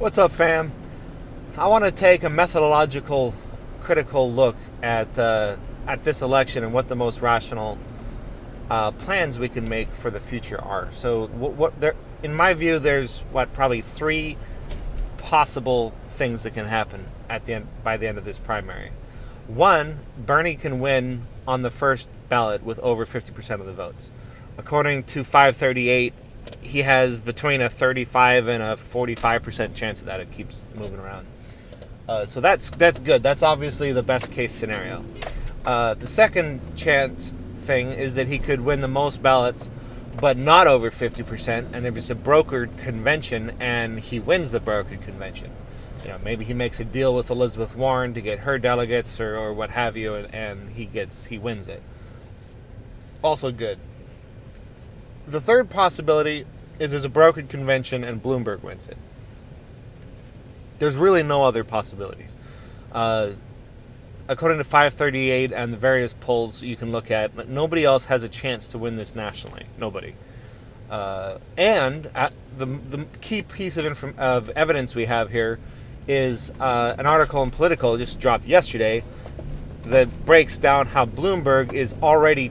What's up, fam? I want to take a methodological, critical look at this election and what the most rational plans we can make for the future are. So, what there, in my view, there's probably three possible things that can happen by the end of this primary. One, Bernie can win on the first ballot with over 50% of the votes. According to 538, he has between a 35 and a 45% chance of that. It keeps moving around. So that's good. That's obviously the best case scenario. The second chance thing is that he could win the most ballots, but not over 50%, and there's a brokered convention, and he wins the brokered convention. Maybe he makes a deal with Elizabeth Warren to get her delegates or what have you, and he wins it. Also good. The third possibility is there's a brokered convention and Bloomberg wins it. There's really no other possibilities. According to 538 and the various polls you can look at, nobody else has a chance to win this nationally. Nobody. And the key piece of evidence we have here is an article in Politico just dropped yesterday that breaks down how Bloomberg is already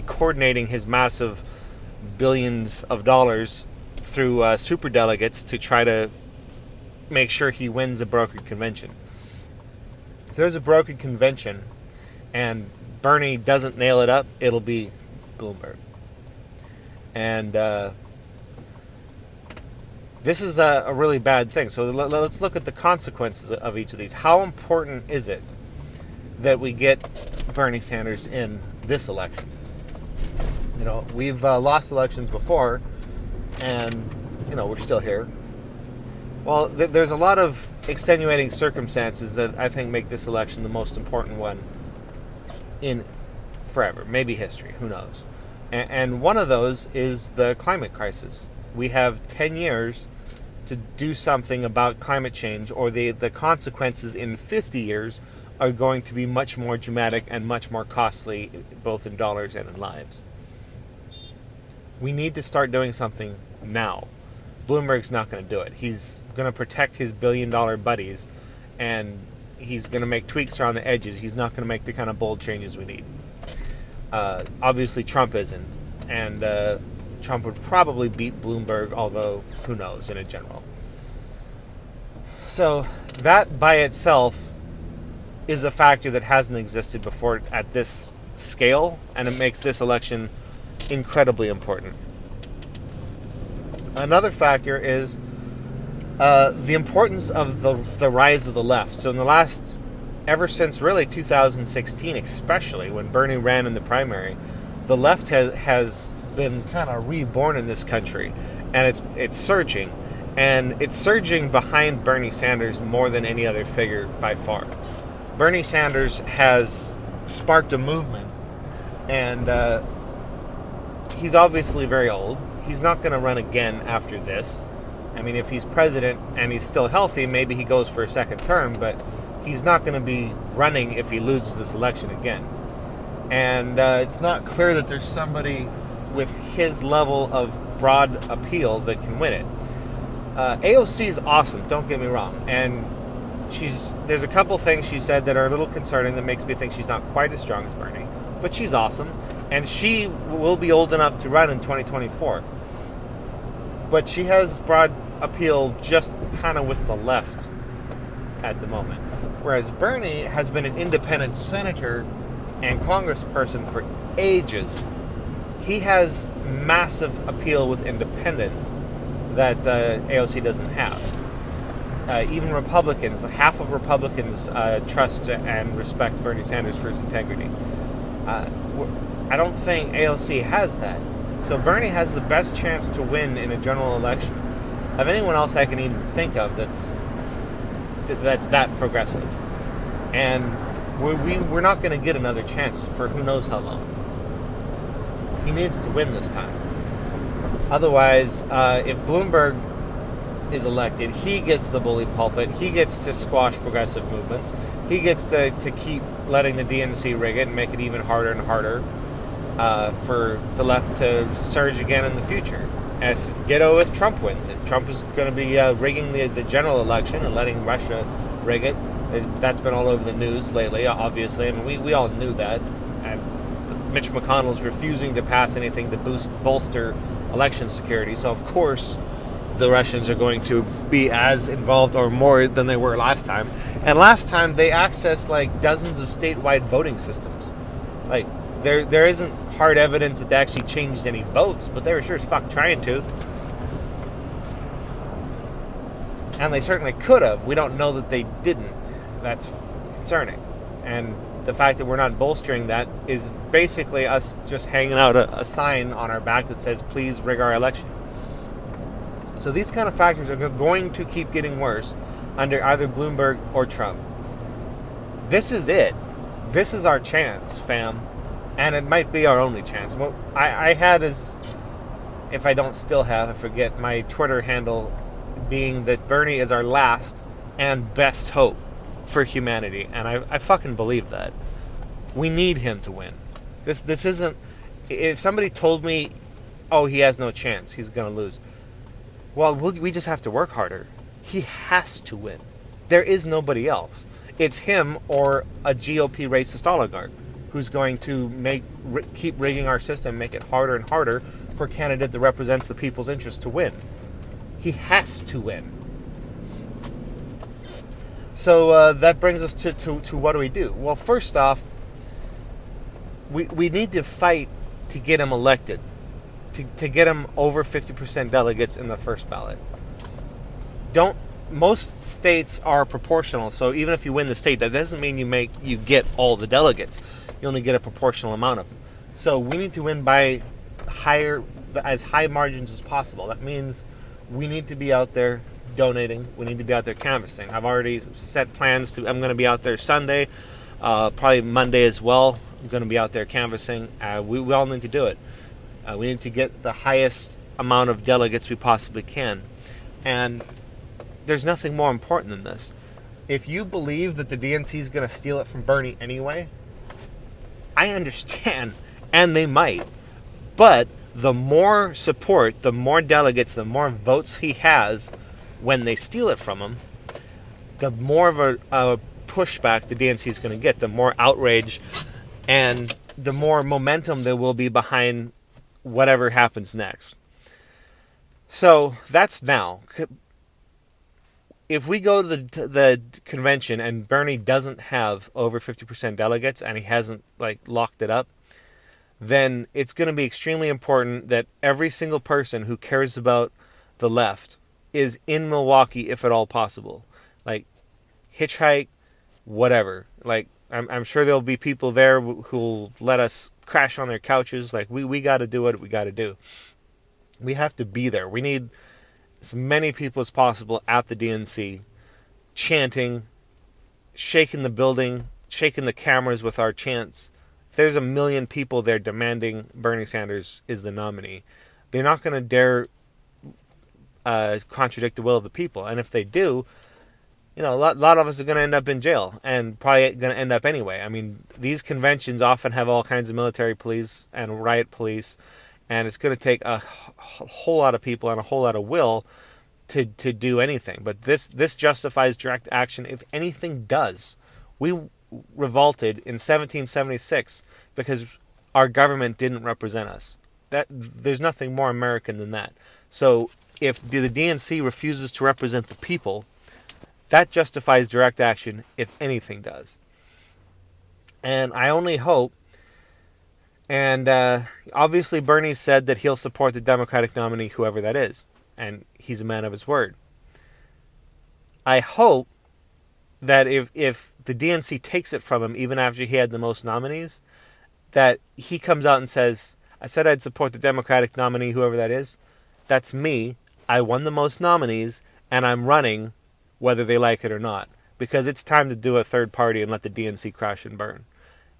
coordinating his massive billions of dollars through superdelegates to try to make sure he wins the brokered convention. If there's a brokered convention and Bernie doesn't nail it up, it'll be Bloomberg. And this is a really bad thing. So let's look at the consequences of each of these. How important is it that we get Bernie Sanders in this election? We've lost elections before, and we're still here. Well, there's a lot of extenuating circumstances that I think make this election the most important one in forever, maybe history, who knows. And one of those is the climate crisis. We have 10 years to do something about climate change, or the consequences in 50 years are going to be much more dramatic and much more costly, both in dollars and in lives. We need to start doing something now. Bloomberg's not going to do it. He's going to protect his billion-dollar buddies, and he's going to make tweaks around the edges. He's not going to make the kind of bold changes we need. Obviously, Trump isn't, and Trump would probably beat Bloomberg, although who knows in a general. So that by itself is a factor that hasn't existed before at this scale, and it makes this election incredibly important. Another factor is the importance of the rise of the left. So ever since really 2016, especially when Bernie ran in the primary, the left has been kind of reborn in this country, and it's surging, and it's surging behind Bernie Sanders more than any other figure by far. Bernie Sanders has sparked a movement, and he's obviously very old. He's not going to run again after this. I mean, if he's president and he's still healthy, maybe he goes for a second term, but he's not going to be running if he loses this election again. And it's not clear that there's somebody with his level of broad appeal that can win it. AOC is awesome, don't get me wrong. And there's a couple things she said that are a little concerning that makes me think she's not quite as strong as Bernie. But she's awesome. And she will be old enough to run in 2024. But she has broad appeal just kind of with the left at the moment. Whereas Bernie has been an independent senator and congressperson for ages. He has massive appeal with independents that AOC doesn't have. Even Republicans, half of Republicans trust and respect Bernie Sanders for his integrity. I don't think AOC has that. So Bernie has the best chance to win in a general election of anyone else I can even think of that's that progressive. And we're not going to get another chance for who knows how long. He needs to win this time. Otherwise, if Bloomberg is elected, he gets the bully pulpit. He gets to squash progressive movements. He gets to keep letting the DNC rig it and make it even harder and harder for the left to surge again in the future. As ditto if Trump wins it. Trump is going to be rigging the general election and letting Russia rig it. That's been all over the news lately, obviously. I mean, we all knew that. And Mitch McConnell's refusing to pass anything to bolster election security. So, of course, the Russians are going to be as involved or more than they were last time. And last time, they accessed, like, dozens of statewide voting systems. Like, there isn't hard evidence that they actually changed any votes, but they were sure as fuck trying to. And they certainly could have. We don't know that they didn't. That's concerning. And the fact that we're not bolstering that is basically us just hanging out a sign on our back that says, please rig our election. So these kind of factors are going to keep getting worse under either Bloomberg or Trump. This is it. This is our chance, fam. And it might be our only chance. What I had is, if I don't still have, I forget, my Twitter handle being that Bernie is our last and best hope for humanity. And I fucking believe that. We need him to win. This isn't... If somebody told me, oh, he has no chance, he's going to lose. Well, we just have to work harder. He has to win. There is nobody else. It's him or a GOP racist oligarch who's going to keep rigging our system, make it harder and harder for a candidate that represents the people's interest to win. He has to win. So that brings us to what do we do? Well, first off, we need to fight to get him elected, to get him over 50% delegates in the first ballot. Most states are proportional, so even if you win the state, that doesn't mean you get all the delegates. You only get a proportional amount of them. So we need to win by as high margins as possible. That means we need to be out there donating. We need to be out there canvassing. I've already set plans I'm going to be out there Sunday, probably Monday as well. I'm going to be out there canvassing. We all need to do it. We need to get the highest amount of delegates we possibly can. And there's nothing more important than this. If you believe that the DNC is going to steal it from Bernie anyway, I understand, and they might. But the more support, the more delegates, the more votes he has when they steal it from him, the more of a pushback the DNC is going to get, the more outrage, and the more momentum there will be behind whatever happens next. So that's now. If we go to the convention and Bernie doesn't have over 50% delegates and he hasn't locked it up, then it's going to be extremely important that every single person who cares about the left is in Milwaukee if at all possible. Hitchhike, whatever. I'm sure there'll be people there who'll let us crash on their couches. We got to do what we got to do. We have to be there. We need as many people as possible at the DNC, chanting, shaking the building, shaking the cameras with our chants. If there's 1 million people there demanding Bernie Sanders is the nominee, they're not going to dare contradict the will of the people. And if they do, a lot of us are going to end up in jail and probably going to end up anyway. I mean, these conventions often have all kinds of military police and riot police, and it's going to take a whole lot of people and a whole lot of will to do anything. But this justifies direct action if anything does. We revolted in 1776 because our government didn't represent us. There's nothing more American than that. So if the DNC refuses to represent the people, that justifies direct action if anything does. And I only hope, and obviously Bernie said that he'll support the Democratic nominee, whoever that is, and he's a man of his word. I hope that if the DNC takes it from him, even after he had the most nominees, that he comes out and says, I said I'd support the Democratic nominee, whoever that is. That's me. I won the most nominees, and I'm running whether they like it or not. Because it's time to do a third party and let the DNC crash and burn.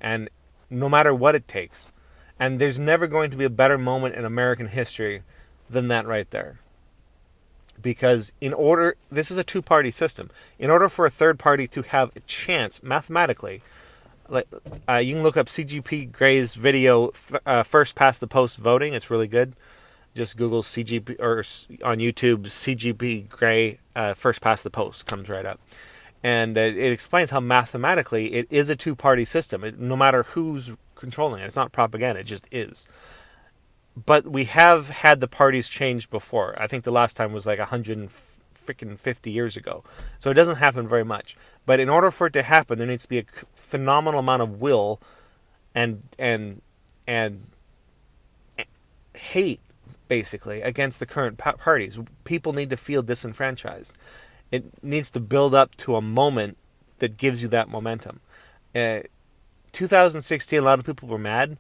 And no matter what it takes. And there's never going to be a better moment in American history than that right there. Because this is a two-party system. In order for a third party to have a chance, mathematically, you can look up CGP Gray's video, First Past the Post Voting. It's really good. Just Google CGP, or on YouTube, CGP Gray, first past the post, comes right up. And it explains how mathematically it is a two-party system. No matter who's controlling it, it's not propaganda, it just is. But we have had the parties change before. I think the last time was like 150 years ago. So it doesn't happen very much. But in order for it to happen, there needs to be a phenomenal amount of will and hate, basically, against the current parties. People need to feel disenfranchised. It needs to build up to a moment that gives you that momentum. 2016, a lot of people were mad.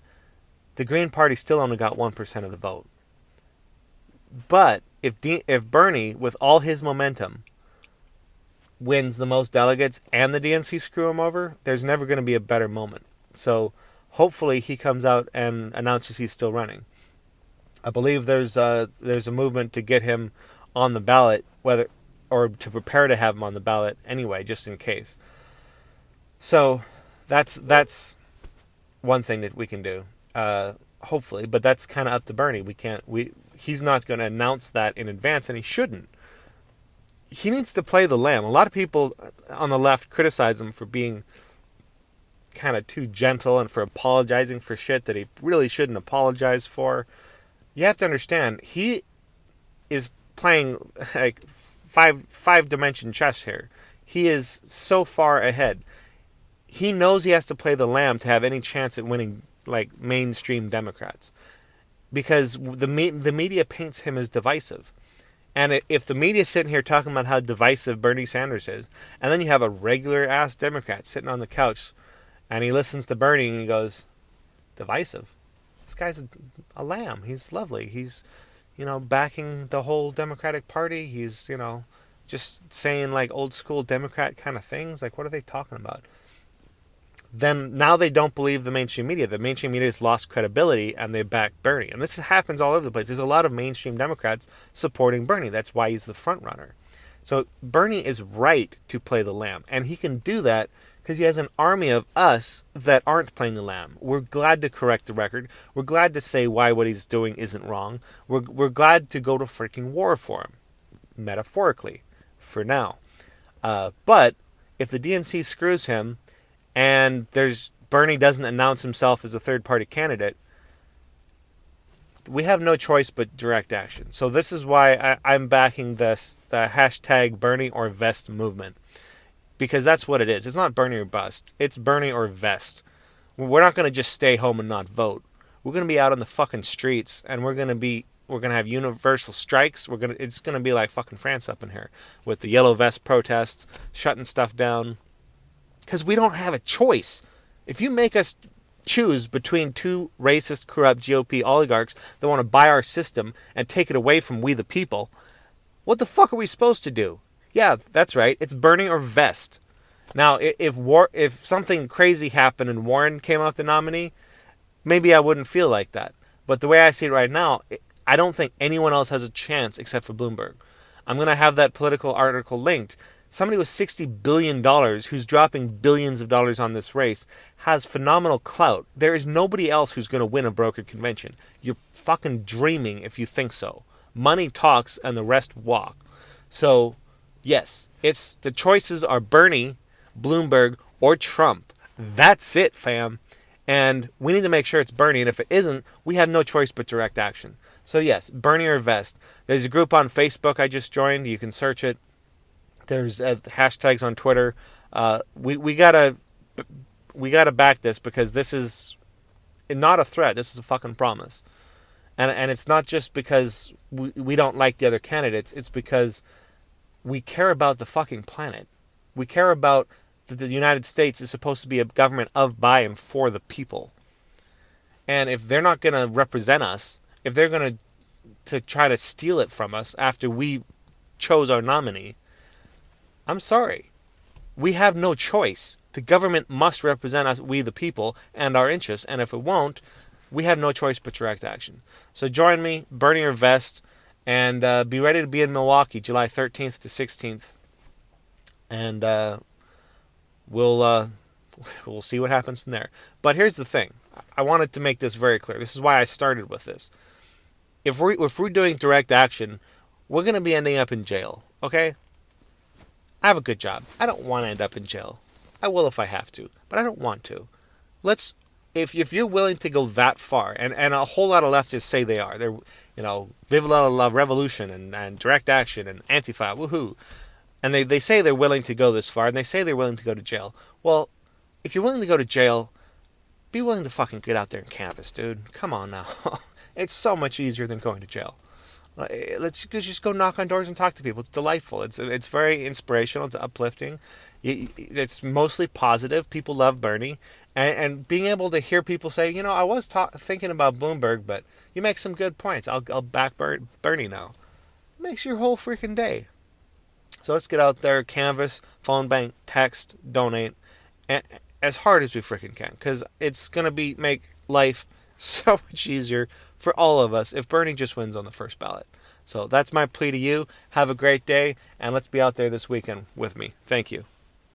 The Green Party still only got 1% of the vote. But if Bernie, with all his momentum, wins the most delegates and the DNC screw him over, there's never going to be a better moment. So hopefully he comes out and announces he's still running. I believe there's a movement to get him on the ballot, or to prepare to have him on the ballot anyway, just in case. So that's one thing that we can do, hopefully, but that's kind of up to Bernie. He's not going to announce that in advance, and he shouldn't. He needs to play the lamb. A lot of people on the left criticize him for being kind of too gentle and for apologizing for shit that he really shouldn't apologize for. You have to understand, he is playing like five-dimension chess here. He is so far ahead. He knows he has to play the lamb to have any chance at winning like mainstream Democrats, because the media paints him as divisive. And if the media is sitting here talking about how divisive Bernie Sanders is, and then you have a regular-ass Democrat sitting on the couch, and he listens to Bernie and he goes, divisive? This guy's a lamb. He's lovely. He's, backing the whole Democratic Party. He's, just saying like old-school Democrat kind of things. Like, what are they talking about? Then now they don't believe the mainstream media. The mainstream media has lost credibility, and they back Bernie. And this happens all over the place. There's a lot of mainstream Democrats supporting Bernie. That's why he's the front runner. So Bernie is right to play the lamb, and he can do that because he has an army of us that aren't playing the lamb. We're glad to correct the record. We're glad to say why what he's doing isn't wrong. We're glad to go to freaking war for him, metaphorically, for now. But if the DNC screws him, and Bernie doesn't announce himself as a third-party candidate, we have no choice but direct action. So this is why I'm backing the hashtag BernieorVest movement, because that's what it is. It's not Bernie or bust. It's Bernie or vest. We're not going to just stay home and not vote. We're going to be out on the fucking streets, and we're going to have universal strikes. It's going to be like fucking France up in here with the yellow vest protests, shutting stuff down. Because we don't have a choice. If you make us choose between two racist, corrupt GOP oligarchs that want to buy our system and take it away from we the people, what the fuck are we supposed to do? Yeah, that's right. It's Bernie or vest. Now, if something crazy happened and Warren came out the nominee, maybe I wouldn't feel like that. But the way I see it right now, I don't think anyone else has a chance except for Bloomberg. I'm going to have that political article linked. Somebody with $60 billion who's dropping billions of dollars on this race has phenomenal clout. There is nobody else who's going to win a brokered convention. You're fucking dreaming if you think so. Money talks and the rest walk. So, yes, the choices are Bernie, Bloomberg, or Trump. That's it, fam. And we need to make sure it's Bernie. And if it isn't, we have no choice but direct action. So, yes, Bernie or vest. There's a group on Facebook I just joined. You can search it. There's hashtags on Twitter. We gotta back this, because this is not a threat. This is a fucking promise, and it's not just because we don't like the other candidates. It's because we care about the fucking planet. We care about that the United States is supposed to be a government of, by, and for the people. And if they're not gonna represent us, if they're gonna try to steal it from us after we chose our nominee, I'm sorry. We have no choice. The government must represent us, we the people, and our interests. And if it won't, we have no choice but direct action. So join me, Bernie or vest, and be ready to be in Milwaukee, July 13th to 16th. And we'll see what happens from there. But here's the thing. I wanted to make this very clear. This is why I started with this. if we're doing direct action, we're going to be ending up in jail. Okay? I have a good job. I don't want to end up in jail. I will if I have to, but I don't want to. Let's if you're willing to go that far, and a whole lot of leftists say they are. They're vive la revolution and direct action and Antifa, woohoo. And they say they're willing to go this far, and they say they're willing to go to jail. Well, if you're willing to go to jail, be willing to fucking get out there and canvass, dude. Come on now. It's so much easier than going to jail. Let's just go knock on doors and talk to people. It's delightful. It's very inspirational. It's uplifting. It's mostly positive. People love Bernie. And being able to hear people say, I was thinking about Bloomberg, but you make some good points. I'll back Bernie now. It makes your whole freaking day. So let's get out there, canvass, phone bank, text, donate, as hard as we freaking can, because it's going to make life so much easier for all of us if Bernie just wins on the first ballot. So that's my plea to you. Have a great day, and let's be out there this weekend with me. Thank you.